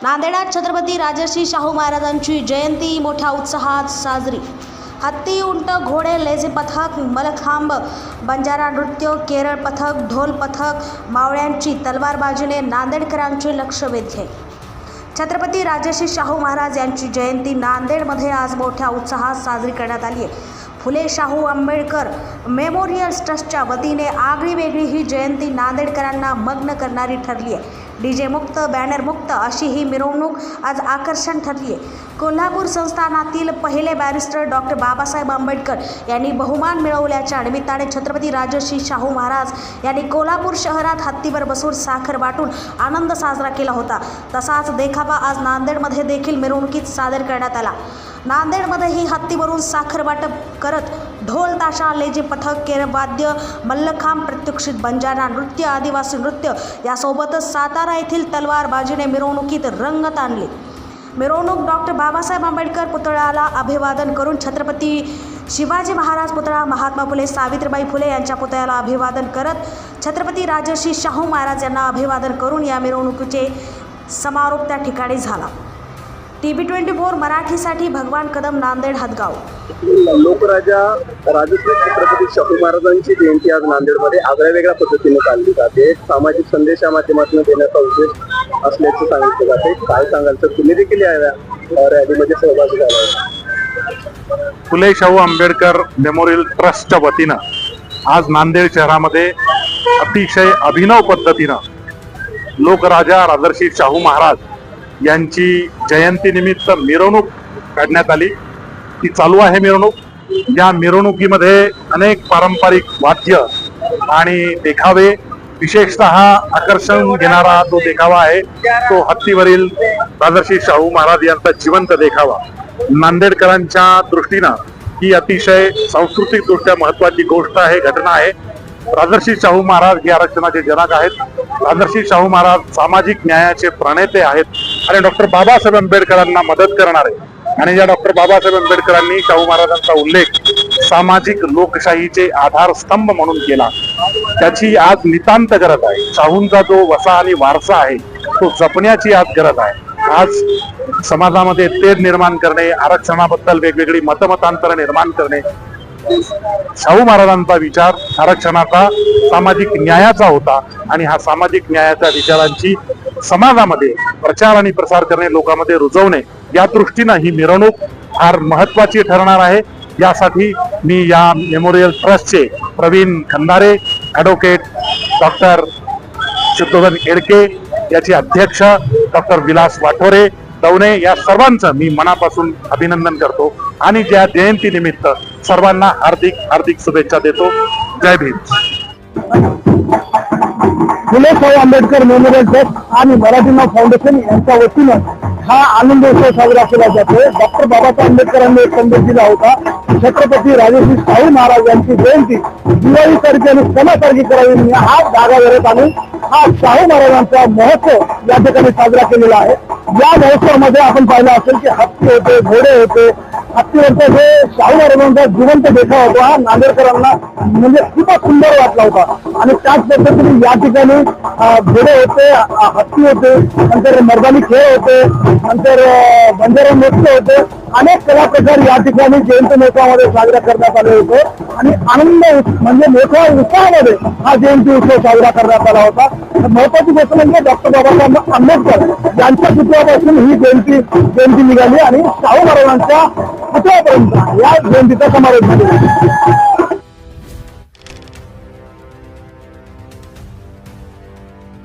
नांदेडात छत्रपती राजर्षी शाहू महाराजांची जयंती मोठ्या उत्साहात साजरी। हत्ती, उंट, घोडे, लेझी पथक, मलखांब, बंजारा नृत्य, केरळ पथक, ढोल पथक, मावळ्यांची तलवारबाजीने नांदेडकरांचे लक्ष वेधले। छत्रपती राजर्षी शाहू महाराज यांची जयंती नांदेडमध्ये आज मोठ्या उत्साहात साजरी करण्यात आली आहे। फुले शाहू आंबेडकर मेमोरियल ट्रस्टच्या वतीने आगळीवेगळी ही जयंती नांदेडकरांना मग्न करणारी ठरली आहे। डीजे मुक्त, बॅनर मुक्त अशी ही मिरवणूक आज आकर्षण ठरली आहे। कोल्हापूर संस्थानातील पहिले बॅरिस्टर डॉक्टर बाबासाहेब आंबेडकर यांनी बहुमान मिळवल्याच्या निमित्ताने छत्रपती राजर्षी शाहू महाराज यांनी कोल्हापूर शहरात हत्तीवर बसून साखर वाटून आनंद साजरा केला होता। तसाच देखावा आज नांदेडमध्ये देखील मिरवणुकीत सादर करण्यात आला। नांदेडमध्येही हत्तीवरून साखर वाटप करत ढोल ताशा, लेझी पथक, केरळ वाद्य, मल्लखांब, प्रत्युक्षित बंजारा नृत्य, आदिवासी नृत्य यासोबतच सातारा येथील तलवारबाजीने मिरवणुकीत रंगत आणली। मिरवणूक डॉक्टर बाबासाहेब आंबेडकर पुतळ्याला अभिवादन करून छत्रपती शिवाजी महाराज पुतळा, महात्मा फुले, सावित्रीबाई फुले यांच्या पुतळ्याला अभिवादन करत छत्रपती राजर्षी शाहू महाराज यांना अभिवादन करून या मिरवणुकीचे समारोप त्या ठिकाणी झाला। TB24 मराठीसाठी भगवान कदम, नांदेड हदगाव। लोकराजा राजश्री छत्रपती शाहू महाराजांची जयंती आज नांदेडमध्ये आगळ्या वेगळ्या पद्धतीने साजरी जाते। सामाजिक संदेश या माध्यमातून देण्याचा उद्देश असल्याचे सांगितले जाते। काय सांगाल तर तुम्ही देखील या रॅलीमध्ये सहभागी झाला। फुले शाहू आंबेडकर मेमोरियल ट्रस्टच्या वतीनं आज नांदेड शहरामध्ये अतिशय अभिनव पद्धतीनं लोकराजा राजर्षी शाहू महाराज यांची जयंतीनिमित्त मिरवणूक काढण्यात आली। ती चालू आहे मिरवणूक। या मिरवणुकीमध्ये अनेक पारंपरिक वाद्य आणि देखावे, विशेषतः आकर्षण घेणारा तो देखावा आहे तो हत्तीवरील राजर्षी शाहू महाराज यांचा जिवंत देखावा। नांदेडकरांच्या दृष्टीनं ही अतिशय सांस्कृतिक दृष्ट्या महत्वाची गोष्ट आहे, घटना आहे। राजर्षी शाहू महाराज हे आरक्षणाचे जनक आहेत। राजर्षी शाहू महाराज सामाजिक न्यायाचे प्रणेते आहेत आणि डॉक्टर बाबासाहेब आंबेडकरांना मदत करणारे। आणि या डॉक्टर बाबासाहेब आंबेडकरांनी शाहू महाराजांचा उल्लेख सामाजिक लोकशाहीचे आधारस्तंभ म्हणून केला, त्याची आज नितांत गरज आहे। शाहूंचा जो वसा आणि वारसा आहे तो जपण्याची आज गरज आहे। आज समाजामध्ये तेढ निर्माण करणे, आरक्षणाबद्दल वेगवेगळी मतमतांतर निर्माण करणे, शाहू महाराजांचा विचार आरक्षणाचा, सामाजिक न्यायाचा होता आणि हा सामाजिक न्यायाच्या विचारांची समाजामध्ये प्रचार आणि प्रसार करणे, लोकांमध्ये रुजवणे, या दृष्टीनं ही मिरवणूक फार महत्वाची ठरणार आहे। यासाठी मी या मेमोरियल ट्रस्टचे प्रवीण खंदारे, ॲडव्होकेट डॉक्टर शुद्धोधन एडके, याचे अध्यक्ष डॉक्टर विलास वाठोरे दवणे, या सर्वांचं मी मनापासून अभिनंदन करतो आणि या जयंती निमित्त सर्वांना हार्दिक हार्दिक शुभेच्छा देतो। जय भीम। फुले शाहू आंबेडकर मेमोरियल ट्रस्ट आणि मराठी नाव फाउंडेशन यांच्या वतीनं हा आनंद उत्सव साजरा केला जातो। डॉक्टर बाबासाहेब आंबेडकरांनी एक संदेश दिला होता, छत्रपती राजर्षी शाहू महाराज यांची जयंती दिवाळीसारखी आणि सणासारखी करावी, हा धागा धरत आणि हा शाहू महाराजांचा महोत्सव या ठिकाणी साजरा केलेला आहे। या महोत्सवामध्ये आपण पाहिलं असेल की हत्ती होते, घोडे होते, हत्तीवरचा जे शाहू महाराजांचा जिवंत देखावा होता हा नांदेडकरांना म्हणजे खूपच सुंदर वाटला होता। आणि त्याच पद्धतीने या ठिकाणी घोडे होते, हत्ती होते, नंतर मर्दानी खेळ होते, नंतर बंजारा नृत्य होते, अनेक कला प्रकार या ठिकाणी जयंती महोत्सवामध्ये साजरा करण्यात आले होते आणि आनंद म्हणजे मोठ्या उत्साहामध्ये हा जयंती उत्सव साजरा करण्यात आला होता। महत्वाची गोष्ट म्हणजे डॉक्टर बाबासाहेब आंबेडकर यांच्या पुतळ्यापासून ही जयंती निघाली आणि शाहू महाराजांच्या पुतळ्यापर्यंत या जयंतीचा समारोप झाला।